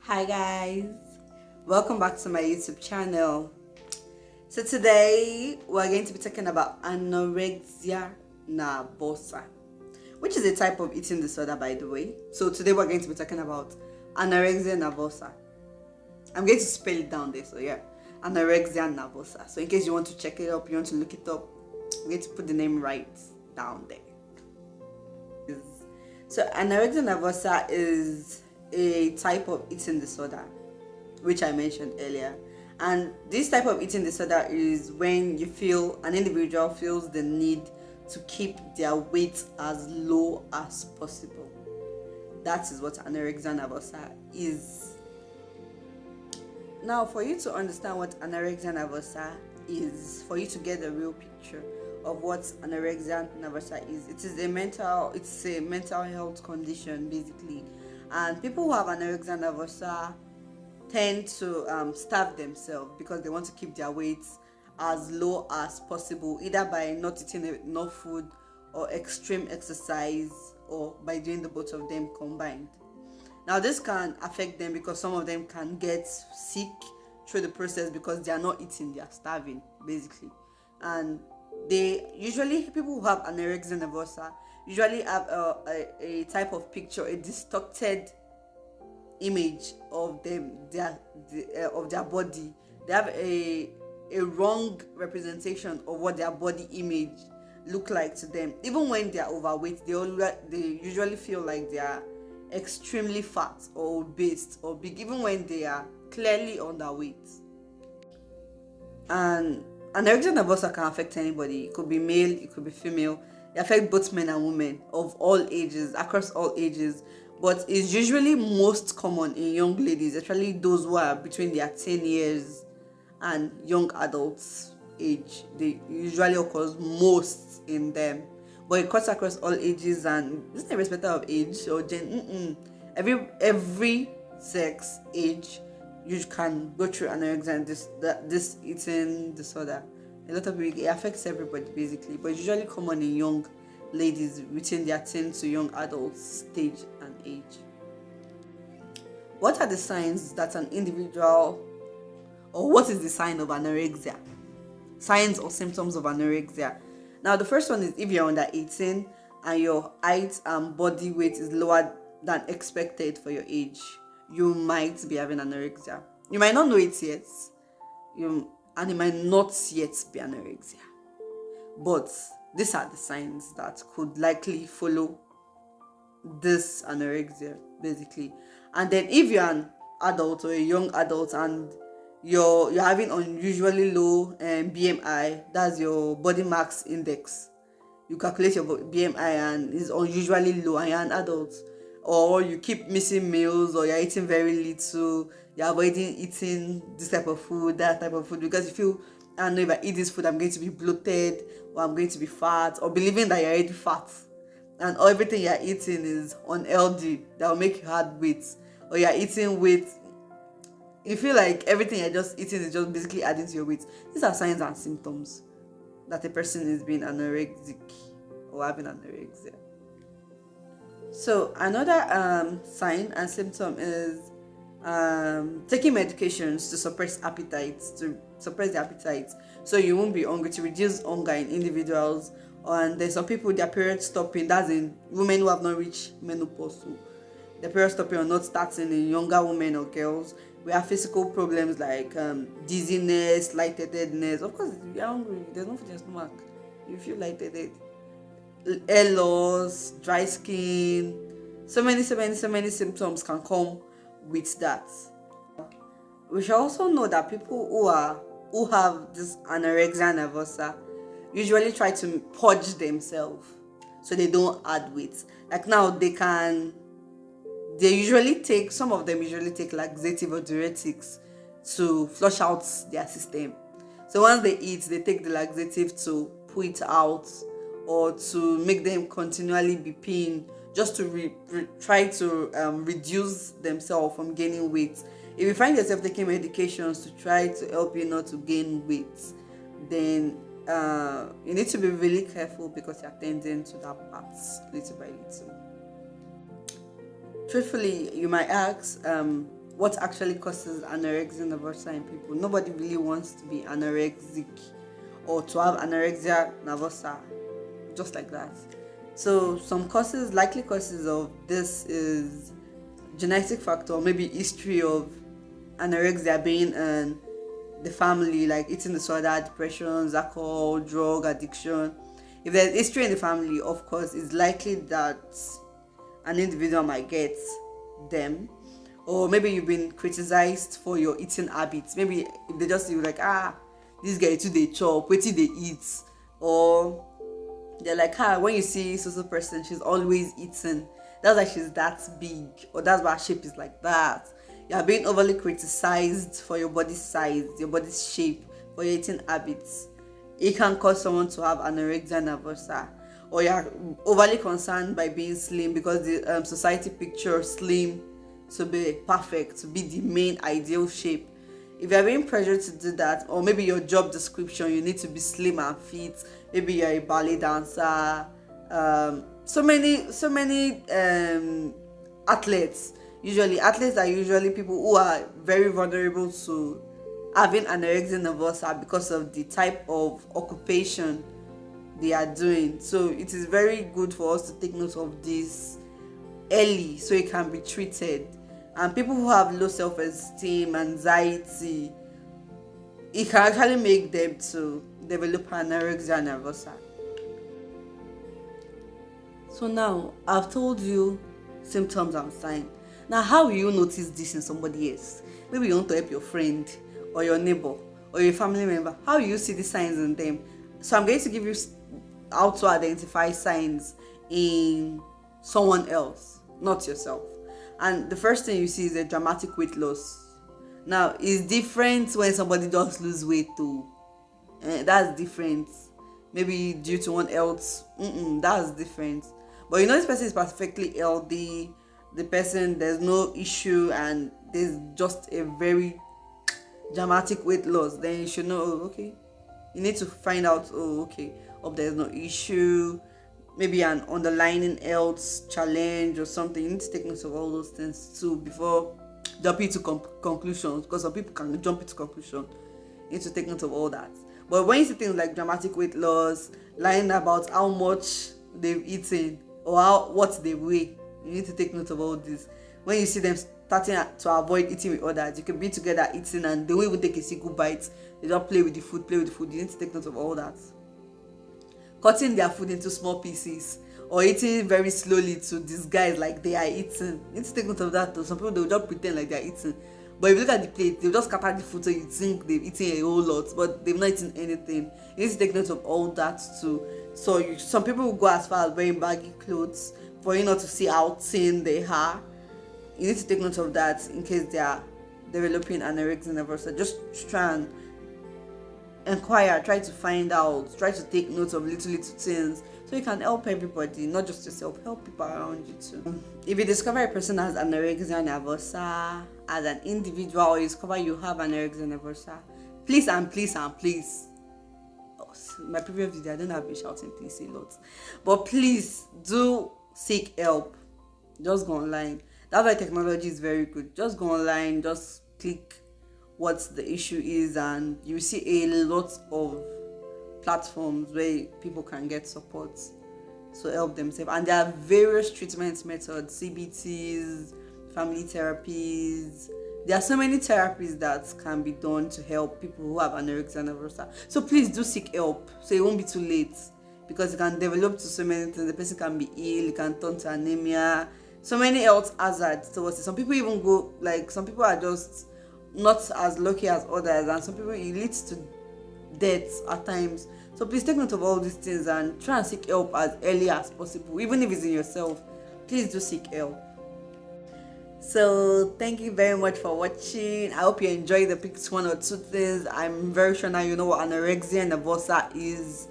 Hi guys, welcome back to my YouTube channel. So today we're going to be talking about anorexia nervosa, which is a type of eating disorder, by the way. So today we're going to be talking about anorexia nervosa. I'm going to spell it down there, so yeah, anorexia nervosa. So in case you want to check it up, you want to look it up, I'm going to put the name right down there. So anorexia nervosa is a type of eating disorder, which I mentioned earlier. And this type of eating disorder is when an individual feels the need to keep their weight as low as possible. That is what anorexia nervosa is. Now, for you to understand what anorexia nervosa is, for you to get the real picture of what anorexia nervosa is, it's a mental health condition basically. And people who have anorexia nervosa tend to starve themselves because they want to keep their weights as low as possible, either by not eating enough food or extreme exercise, or by doing the both of them combined. Now this can affect them because some of them can get sick through the process because they are not eating, they are starving basically. And people who have anorexia nervosa usually have a type of picture, a distorted image of their body. They have a wrong representation of what their body image look like to them. Even when they are overweight, they usually feel like they are extremely fat or obese or big, even when they are clearly underweight. And anorexia nervosa can affect anybody. It could be male, it could be female. It affects both men and women of all ages, across all ages. But it's usually most common in young ladies, especially those who are between their 10 years and young adults age. They usually occurs most in them. But it cuts across all ages, and it's not irrespective of age or every sex, age, you can go through anorexia and this eating disorder. A lot of it affects everybody basically, but it's usually common in young ladies between their 10 to young adults stage and age. What are the signs that an individual, or what is the sign of anorexia? Signs or symptoms of anorexia. Now, the first one is if you're under 18 and your height and body weight is lower than expected for your age, you might be having anorexia. You might not know it yet, and it might not yet be anorexia. But these are the signs that could likely follow this anorexia, basically. And then if you're an adult or a young adult and you're having unusually low BMI, that's your body mass index. You calculate your BMI and it's unusually low and you're an adult. Or you keep missing meals, or you're eating very little, you're avoiding eating this type of food, that type of food, because you feel, I know if I eat this food, I'm going to be bloated, or I'm going to be fat, or believing that you're already fat. And everything you're eating is unhealthy, that will make you add weight. Or you're eating weight, you feel like everything you're just eating is just basically adding to your weight. These are signs and symptoms that a person is being anorexic or having anorexia. So another sign and symptom is taking medications to suppress the appetite, so you won't be hungry, to reduce hunger in individuals. And there's some people, their period stopping, that's in women who have not reached menopause. So the period stopping or not starting in younger women or girls. We have physical problems like dizziness, lightheadedness. Of course, if you're hungry, there's no food in your stomach, you feel lightheaded. Hair loss, dry skin, so many symptoms can come with that. We should also know that people who have this anorexia nervosa usually try to purge themselves so they don't add weight. Like now, some of them usually take laxative or diuretics to flush out their system. So once they eat, they take the laxative to pull it out, or to make them continually be peeing, just to try to reduce themselves from gaining weight. If you find yourself taking medications to try to help you not to gain weight, then you need to be really careful because you're tending to that part little by little. Truthfully, you might ask, what actually causes anorexia nervosa in people. Nobody really wants to be anorexic or to have anorexia nervosa just like that. So some causes, likely causes of this is genetic factor, maybe history of anorexia being in the family, like eating disorder, depression, alcohol, drug addiction. If there's history in the family, of course, it's likely that an individual might get them. Or maybe you've been criticized for your eating habits. Maybe if they just see you like, this guy too they chop, wait till they eat. Or they're like, when you see so person, she's always eating. That's why she's that big, or that's why her shape is like that. You are being overly criticized for your body size, your body's shape, for your eating habits. It can cause someone to have anorexia nervosa. Or you are overly concerned by being slim because the society picture slim to be perfect, to be the main ideal shape. If you're being pressured to do that, or maybe your job description, you need to be slim and fit. Maybe you're a ballet dancer. So many athletes. Athletes are usually people who are very vulnerable to having anorexia nervosa because of the type of occupation they are doing. So it is very good for us to take note of this early so it can be treated. And people who have low self-esteem, anxiety, it can actually make them to develop anorexia nervosa. So now I've told you symptoms and signs. Now how will you notice this in somebody else? Maybe you want to help your friend or your neighbor or your family member. How will you see the signs in them? So I'm going to give you how to identify signs in someone else, not yourself. And the first thing you see is a dramatic weight loss. Now it's different when somebody does lose weight too. That's different. Maybe due to one health, that's different. But you know this person is perfectly healthy, the person there's no issue, and there's just a very dramatic weight loss, then you should know, okay, you need to find out, hope there's no issue, maybe an underlying health challenge or something. You need to take note of all those things too before jumping to conclusions, because some people can jump into conclusion. You need to take note of all that. But when you see things like dramatic weight loss, lying about how much they've eaten or what they weigh, you need to take note of all this. When you see them starting to avoid eating with others, you can be together eating and they won't even take a single bite. They just play with the food. You need to take note of all that. Cutting their food into small pieces or eating very slowly to disguise like they are eating. You need to take note of that too. Some people, they'll just pretend like they're eating. But if you look at the plate, they'll just scatter the food so you think they've eaten a whole lot, but they've not eaten anything. You need to take note of all that too. So some people will go as far as wearing baggy clothes for you not to see how thin they are. You need to take note of that in case they are developing anorexia nervosa. Just try and inquire, try to find out, try to take note of little things so you can help everybody, not just yourself, help people around you too. If you discover a person has anorexia nervosa as an individual, or you discover you have anorexia nervosa, please, my previous video I don't have been shouting please a lot, but please do seek help. Just go online. That's why technology is very good. Just go online, just click what the issue is, and you see a lot of platforms where people can get support to help themselves. And there are various treatment methods, CBTs, family therapies. There are so many therapies that can be done to help people who have anorexia nervosa. So please do seek help so it won't be too late, because it can develop to so many things. The person can be ill, it can turn to anemia, so many health hazards towards it. Some people even go, like, some people are just not as lucky as others, and some people it leads to death at times. So please take note of all these things and try and seek help as early as possible. Even if it's in yourself, please do seek help. So thank you very much for watching. I hope you enjoyed the picked one or two things. I'm very sure now you know what anorexia nervosa is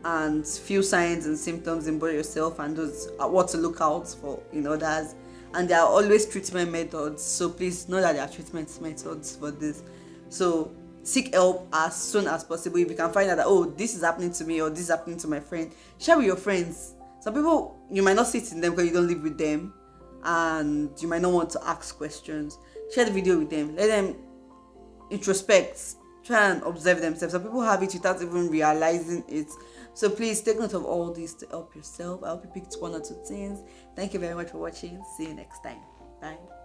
and few signs and symptoms in both yourself and those what to look out for in others. And there are always treatment methods, so please know that there are treatment methods for this. So seek help as soon as possible. If you can find out that this is happening to me or this is happening to my friend, share with your friends. Some people, you might not sit in them because you don't live with them, and you might not want to ask questions. Share the video with them. Let them introspect, try and observe themselves. Some people have it without even realizing it. So please take note of all this to help yourself. I hope you picked one or two things. Thank you very much for watching. See you next time. Bye.